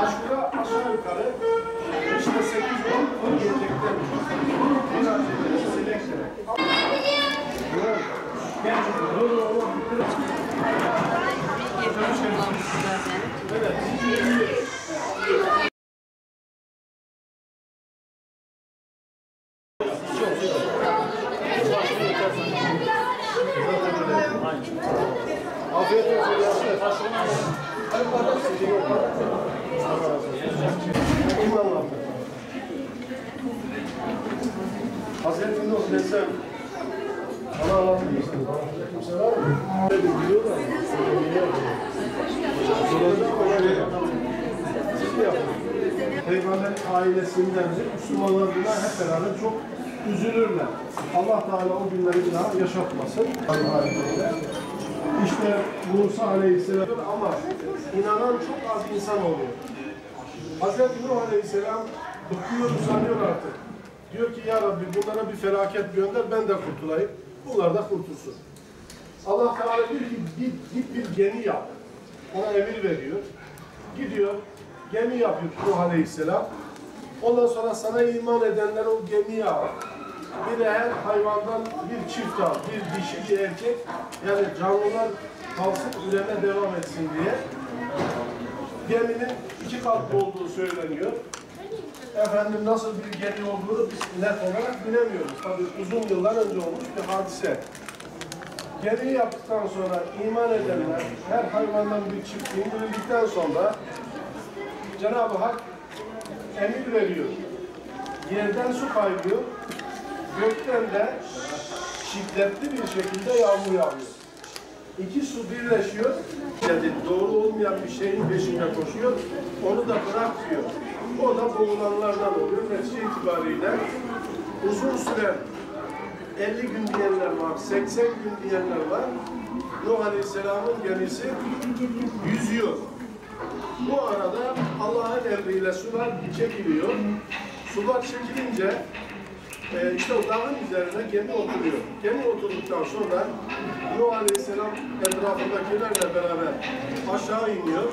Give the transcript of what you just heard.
Başvura aşağı yukarı işte 8-10 gelecekler. Biraz sinek demek. Evet. Afiyet olsun. Hazreti Nuh desem bana anlatmıyorsunuz. Kimse var mı? Biliyorlar. Peygamber ailesinden Müslümanlar hep beraber çok üzülürler. Allah Teala o günleri bir daha yaşatmasın. İşte Musa Aleyhisselam ama inanan çok az insan oluyor. Hazreti Nuh Aleyhisselam bıkıyor, usanıyor artık. Diyor ki ya Rabbi bunlara bir felaket gönder, ben de kurtulayım. Bunlar da kurtulsun. Allah Teala diyor ki git bir gemi yap. Ona emir veriyor. Gidiyor, gemi yapıyor Nuh Aleyhisselam. Ondan sonra sana iman edenler o gemiye al. Bir de her hayvandan bir çift al, bir dişi bir erkek. Yani canlılar kalsın, üreme devam etsin diye. Geminin 2 katlı olduğu söyleniyor. Efendim nasıl bir gemi olduğunu biz net olarak bilemiyoruz. Tabii uzun yıllar önce olmuş bir hadise. Gemiyi yaptıktan sonra iman edenler her hayvandan bir çift indirildikten sonra Cenab-ı Hak emir veriyor. Yerden su kaynıyor. Gökten de şiddetli bir şekilde yağmur yağıyor. İki su birleşiyor. Yani doğru olmayan bir şeyin peşinde koşuyor. Onu da bırak diyor. O da boğulanlardan oluyor. Netice itibariyle uzun süren 50 gün diyenler var, 80 gün diyenler var. Nuh Aleyhisselam'ın gemisi yüzüyor. Bu arada Allah'ın emriyle sular çekiliyor. Sular çekilince işte o dağın üzerine gemi oturuyor. Gemi oturduktan sonra Nuh Aleyhisselam etrafındakilerle beraber aşağı iniyor.